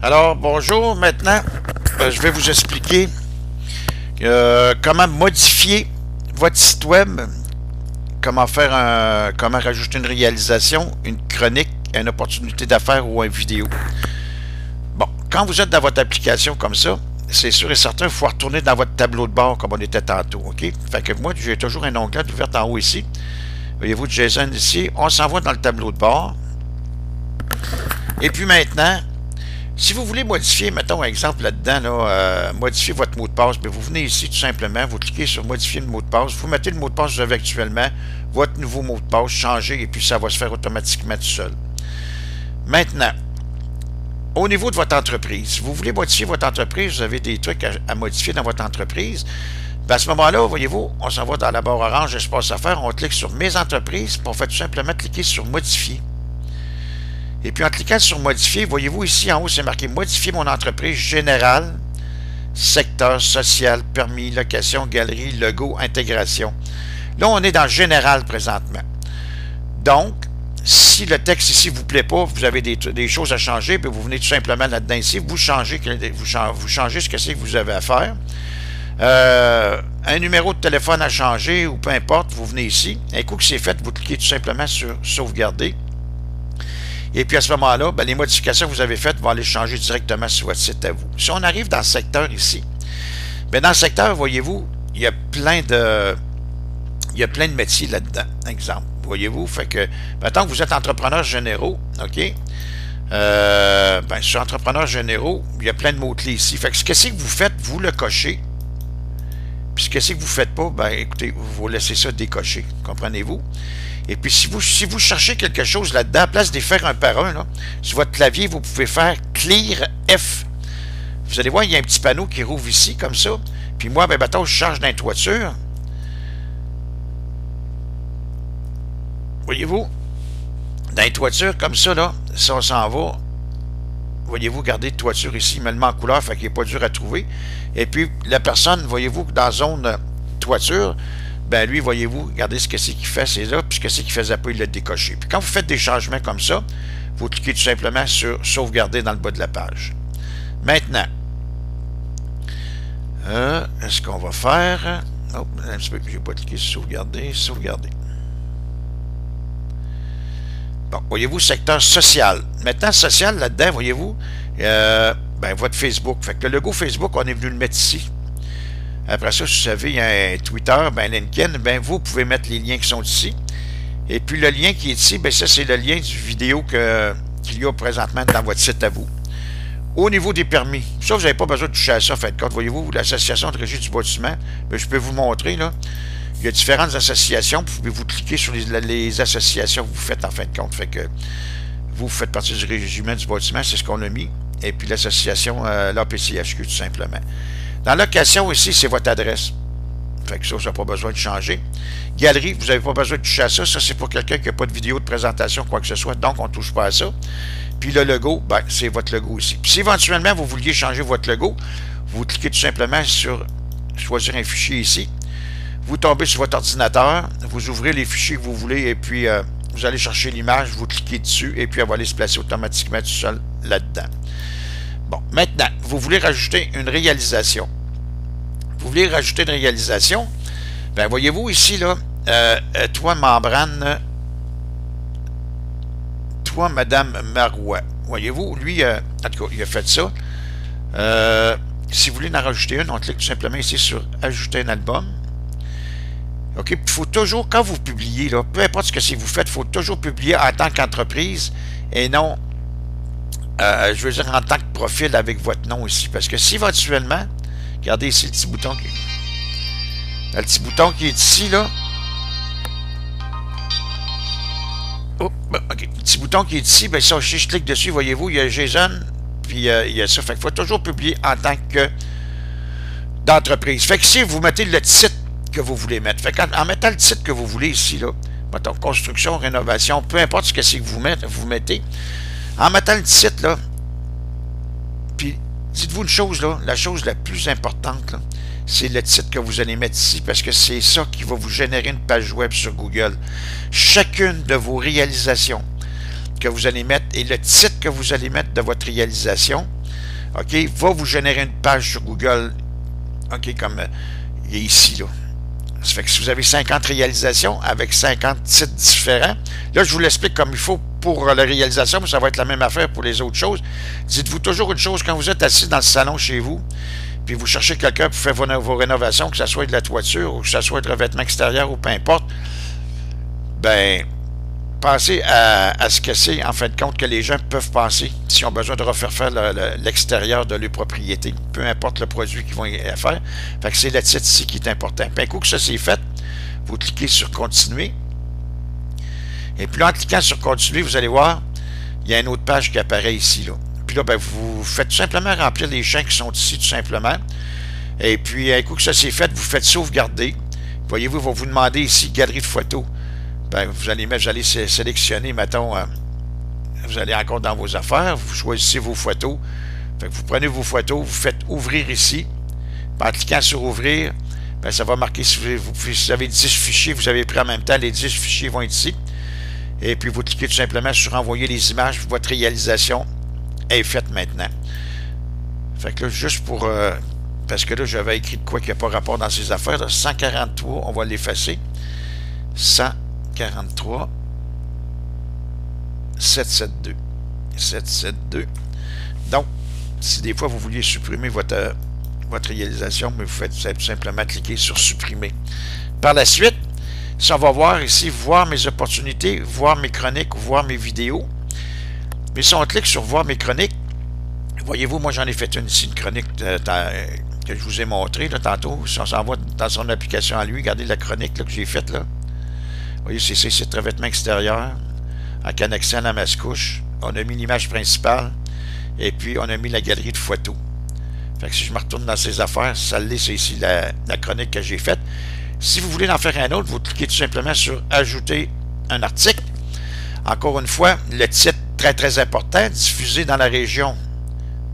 Alors, bonjour. Maintenant, je vais vous expliquer comment modifier votre site web, comment comment rajouter une réalisation, une chronique, une opportunité d'affaires ou une vidéo. Bon, quand vous êtes dans votre application comme ça, c'est sûr et certain, il faut retourner dans votre tableau de bord comme on était tantôt, OK? Fait que moi, j'ai toujours un onglet ouvert en haut ici. Voyez-vous, JSON ici. On s'en va dans le tableau de bord. Et puis maintenant, si vous voulez modifier, mettons un exemple là-dedans, là, modifier votre mot de passe, bien, vous venez ici tout simplement, vous cliquez sur modifier le mot de passe, vous mettez le mot de passe que vous avez actuellement, votre nouveau mot de passe, changez, et puis ça va se faire automatiquement tout seul. Maintenant, au niveau de votre entreprise, si vous voulez modifier votre entreprise, vous avez des trucs à modifier dans votre entreprise, bien, à ce moment-là, voyez-vous, on s'en va dans la barre orange, espace affaires, on clique sur mes entreprises, puis on fait tout simplement cliquer sur modifier. Et puis en cliquant sur modifier, voyez-vous ici en haut, c'est marqué modifier mon entreprise générale, secteur, social, permis, location, galerie, logo, intégration. Là, on est dans général présentement. Donc, si le texte ici ne vous plaît pas, vous avez des choses à changer, puis vous venez tout simplement là-dedans ici, vous changez ce que c'est que vous avez à faire. Un numéro de téléphone à changer ou peu importe, vous venez ici. Un coup que c'est fait, vous cliquez tout simplement sur sauvegarder. Et puis à ce moment-là, ben, les modifications que vous avez faites vont aller changer directement sur votre site à vous. Si on arrive dans le secteur ici, bien, dans le secteur, voyez-vous, il y a plein de métiers là-dedans. Exemple, voyez-vous, fait que, maintenant que vous êtes entrepreneurs généraux, OK, ben, sur entrepreneurs généraux, il y a plein de mots-clés ici. Fait que ce que c'est que vous faites, vous le cochez. Puis ce que c'est que vous ne faites pas, ben, écoutez, vous laissez ça décocher, comprenez-vous? Et puis, si vous cherchez quelque chose là-dedans, à place de les faire un par un, là, sur votre clavier, vous pouvez faire Clear F. Vous allez voir, il y a un petit panneau qui rouvre ici, comme ça. Puis moi, ben, mettons, je charge dans la toiture. Voyez-vous? Dans les toitures, comme ça, là, ça, on s'en va. Voyez-vous, regardez, toiture ici, il me le met en couleur, fait qu'il n'est pas dur à trouver. Et puis, la personne, voyez-vous, dans la zone toiture, ben lui, voyez-vous, regardez ce que c'est qu'il fait, c'est là, puis ce que c'est qu'il faisait pas, il l'a décoché. Puis quand vous faites des changements comme ça, vous cliquez tout simplement sur sauvegarder dans le bas de la page. Maintenant, est-ce qu'on va faire... Oh, un petit peu, j'ai pas cliqué sur sauvegarder, sauvegarder. Bon, voyez-vous, secteur social. Maintenant, social, là-dedans, voyez-vous, ben, votre Facebook. Fait que le logo Facebook, on est venu le mettre ici. Après ça, si vous savez, il y a un Twitter, ben LinkedIn, ben vous pouvez mettre les liens qui sont ici. Et puis le lien qui est ici, ben ça, c'est le lien du vidéo qu'il y a présentement dans votre site à vous. Au niveau des permis, ça, vous n'avez pas besoin de toucher à ça, faites compte. Voyez-vous, l'association de régie du bâtiment, ben, je peux vous montrer, là. Il y a différentes associations, puis vous cliquez sur les associations que vous faites en fin de compte. Fait que vous faites partie du régiment du bâtiment, c'est ce qu'on a mis. Et puis l'association, l'APCHQ, tout simplement. Dans location ici, c'est votre adresse. Fait que ça n'a pas besoin de changer. Galerie, vous n'avez pas besoin de toucher à ça. Ça, c'est pour quelqu'un qui n'a pas de vidéo de présentation, quoi que ce soit. Donc, on ne touche pas à ça. Puis le logo, ben, c'est votre logo ici. Puis si éventuellement, vous vouliez changer votre logo, vous cliquez tout simplement sur choisir un fichier ici. Vous tombez sur votre ordinateur, vous ouvrez les fichiers que vous voulez et puis vous allez chercher l'image, vous cliquez dessus et puis elle va aller se placer automatiquement tout seul là-dedans. Bon, maintenant, vous voulez rajouter une réalisation. Vous voulez rajouter une réalisation, bien, voyez-vous ici, là, toi, membrane, toi, Madame Marois. Voyez-vous, lui, en tout cas, il a fait ça. Si vous voulez en rajouter une, on clique tout simplement ici sur Ajouter un album. OK, il faut toujours, quand vous publiez, là, peu importe ce que c'est que vous faites, il faut toujours publier en tant qu'entreprise et non... je veux dire en tant que profil avec votre nom ici. Parce que si éventuellement, regardez ici le petit bouton qui est ici, là. Oh, OK. Le petit bouton qui est ici, bien ça, si je clique dessus, voyez-vous, il y a JSON, puis il y a ça. Fait qu'il faut toujours publier en tant que d'entreprise. Fait que si vous mettez le titre que vous voulez mettre, fait qu'en mettant le titre que vous voulez ici, là, mettons construction, rénovation, peu importe ce que c'est que vous mettez, en mettant le titre, là, puis dites-vous une chose, là, la chose la plus importante, c'est le titre que vous allez mettre ici, parce que c'est ça qui va vous générer une page web sur Google. Chacune de vos réalisations que vous allez mettre et le titre que vous allez mettre de votre réalisation, OK, va vous générer une page sur Google, OK, comme il est ici, là. Ça fait que si vous avez 50 réalisations avec 50 titres différents, là, je vous l'explique comme il faut pour la réalisation, mais ça va être la même affaire pour les autres choses. Dites-vous toujours une chose, quand vous êtes assis dans le salon chez vous, puis vous cherchez quelqu'un pour faire vos rénovations, que ce soit de la toiture ou que ce soit de revêtement extérieur ou peu importe, ben, pensez à ce que c'est, en fin de compte, que les gens peuvent penser s'ils ont besoin de refaire faire l'extérieur de leur propriété, peu importe le produit qu'ils vont y faire. Fait que c'est le titre ici qui est important. Puis un coup que ça c'est fait, vous cliquez sur Continuer. Et puis là, en cliquant sur Continuer, vous allez voir, il y a une autre page qui apparaît ici, là. Puis là, ben, vous faites tout simplement remplir les champs qui sont ici, tout simplement. Et puis, un coup que ça c'est fait, vous faites sauvegarder. Voyez-vous, il va vous demander ici, galerie de photos. Ben, vous allez sélectionner, mettons, vous allez encore dans vos affaires, vous choisissez vos photos. Fait que vous prenez vos photos, vous faites ouvrir ici. Puis en cliquant sur ouvrir, ben, ça va marquer si vous avez 10 fichiers, vous avez pris en même temps, les 10 fichiers vont être ici. Et puis vous cliquez tout simplement sur envoyer les images, votre réalisation est faite maintenant. Fait que là, juste pour... parce que là, j'avais écrit de quoi qu'il n'y a pas rapport dans ces affaires. Là, 143, on va l'effacer. 143 772 772. Donc, si des fois vous vouliez supprimer votre réalisation, mais vous faites tout simplement cliquer sur supprimer. Par la suite, si on va voir ici, voir mes opportunités, voir mes chroniques, voir mes vidéos. Mais si on clique sur voir mes chroniques, voyez-vous, moi j'en ai fait une ici, une chronique que je vous ai montré là, tantôt. Si on s'en va dans son application à lui, regardez la chronique là, que j'ai faite là. Vous voyez, c'est le revêtement extérieur en connexion à la masse-couche. On a mis l'image principale et puis on a mis la galerie de photos. Fait que si je me retourne dans ces affaires, ça l'est, c'est ici la chronique que j'ai faite. Si vous voulez en faire un autre, vous cliquez tout simplement sur ajouter un article. Encore une fois, le titre très très important, diffusé dans la région.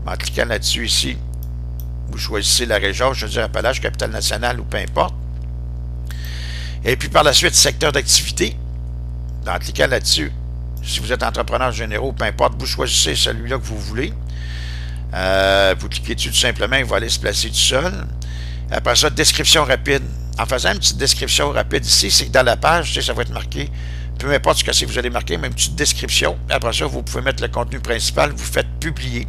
En cliquant là-dessus ici, vous choisissez la région, je veux dire Appalaches, Capitale-Nationale ou peu importe. Et puis par la suite, secteur d'activité. En cliquant là-dessus, si vous êtes entrepreneur généraux, peu importe, vous choisissez celui-là que vous voulez. Vous cliquez dessus tout simplement, il va aller se placer tout seul. Après ça, description rapide. En faisant une petite description rapide ici, c'est que dans la page, ça va être marqué, peu importe ce que c'est que vous allez marquer, mais une petite description. Après ça, vous pouvez mettre le contenu principal, vous faites publier.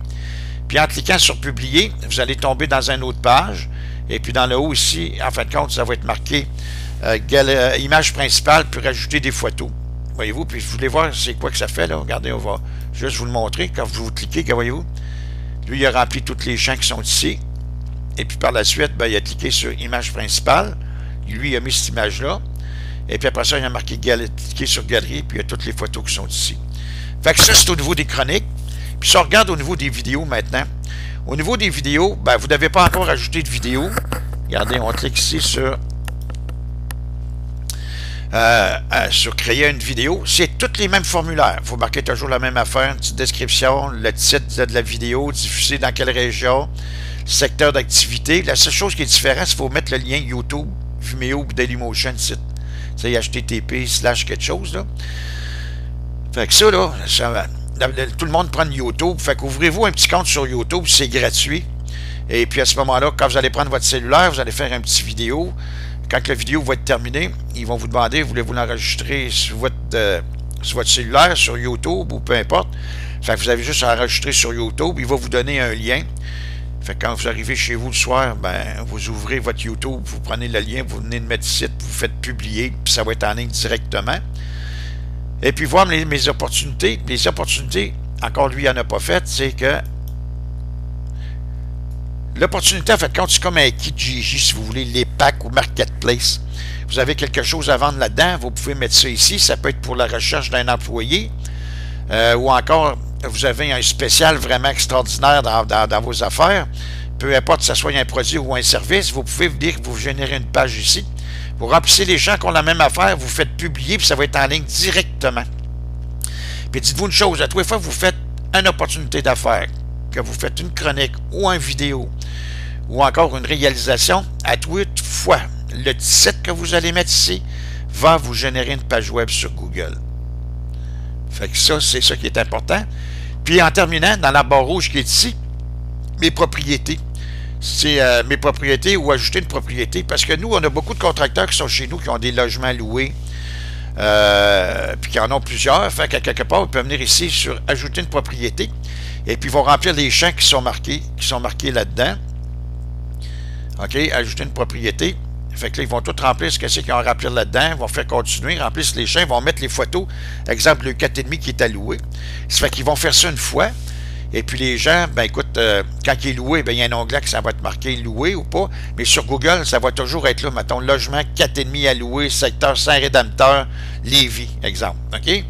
Puis en cliquant sur publier, vous allez tomber dans une autre page. Et puis dans le haut ici, en fin de compte, ça va être marqué image principale, puis rajouter des photos. Voyez-vous, puis je voulais voir c'est quoi que ça fait là. Regardez, on va juste vous le montrer. Quand vous cliquez, voyez-vous, lui, il a rempli tous les champs qui sont ici. Et puis par la suite, ben, il a cliqué sur image principale. Lui, il a mis cette image-là. Et puis après ça, il a marqué cliquer sur galerie, puis il y a toutes les photos qui sont ici. Fait que ça, c'est au niveau des chroniques. Puis si on regarde au niveau des vidéos maintenant, au niveau des vidéos, ben, vous n'avez pas encore ajouté de vidéo. Regardez, on clique ici sur créer une vidéo. C'est tous les mêmes formulaires. Vous marquez toujours la même affaire, une petite description, le titre de la vidéo, diffusé dans quelle région, secteur d'activité. La seule chose qui est différente, c'est qu'il faut mettre le lien YouTube, Vimeo ou Dailymotion site. C'est http/ quelque chose, là. Fait que ça, là, tout le monde prend YouTube. Fait qu'ouvrez-vous un petit compte sur YouTube, c'est gratuit. Et puis à ce moment-là, quand vous allez prendre votre cellulaire, vous allez faire un petit vidéo. Quand la vidéo va être terminée, ils vont vous demander, voulez-vous l'enregistrer sur votre cellulaire, sur YouTube ou peu importe. Fait que vous avez juste à enregistrer sur YouTube. Il va vous donner un lien. Fait que quand vous arrivez chez vous le soir, ben, vous ouvrez votre YouTube, vous prenez le lien, vous venez de mettre ici, vous faites publier, puis ça va être en ligne directement. Et puis voir mes opportunités. Les opportunités, encore lui, il n'en a pas fait, c'est que l'opportunité, en fait, quand c'est comme un kit GJ, si vous voulez, les packs ou marketplace. Vous avez quelque chose à vendre là-dedans, vous pouvez mettre ça ici. Ça peut être pour la recherche d'un employé ou encore, vous avez un spécial vraiment extraordinaire dans vos affaires. Peu importe que ce soit un produit ou un service, vous pouvez venir vous générer une page ici. Vous remplissez les gens qui ont la même affaire, vous faites publier, puis ça va être en ligne directement. Puis dites-vous une chose, à tous les fois que vous faites une opportunité d'affaires, que vous faites une chronique ou une vidéo, ou encore une réalisation, à toute fois, le titre que vous allez mettre ici va vous générer une page web sur Google. Fait que ça, c'est ça qui est important. Puis en terminant, dans la barre rouge qui est ici, mes propriétés. C'est mes propriétés ou ajouter une propriété. Parce que nous, on a beaucoup de contracteurs qui sont chez nous, qui ont des logements loués, puis qui en ont plusieurs. Fait qu'à quelque part, ils peuvent venir ici sur ajouter une propriété. Et puis, ils vont remplir les champs qui sont marqués là-dedans. OK, ajouter une propriété. Fait que là, ils vont tout remplir ce que c'est qu'ils ont à remplir là-dedans. Ils vont faire continuer, remplissent les champs, ils vont mettre les photos. Exemple, le 4,5 qui est alloué. Ça fait qu'ils vont faire ça une fois. Et puis les gens, ben écoute, quand il est loué, ben il y a un onglet que ça va être marqué loué ou pas. Mais sur Google, ça va toujours être là. Mettons, logement 4,5 alloué, secteur Saint-Rédempteur, Lévis, exemple. OK?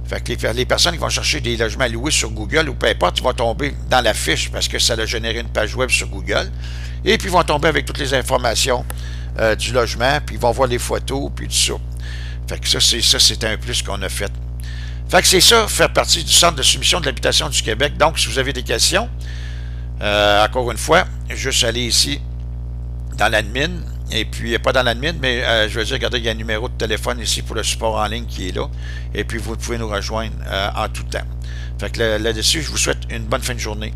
Fait que les personnes qui vont chercher des logements loués sur Google ou peu importe, ils vont tomber dans la fiche parce que ça a généré une page web sur Google. Et puis ils vont tomber avec toutes les informations du logement, puis ils vont voir les photos, puis tout ça. Fait que ça, c'est un plus qu'on a fait. Fait que c'est ça, faire partie du Centre de soumission de l'habitation du Québec. Donc, si vous avez des questions, encore une fois, juste aller ici dans l'admin, et puis pas dans l'admin, mais je veux dire, regardez, il y a un numéro de téléphone ici pour le support en ligne qui est là, et puis vous pouvez nous rejoindre en tout temps. Fait que là-dessus, je vous souhaite une bonne fin de journée.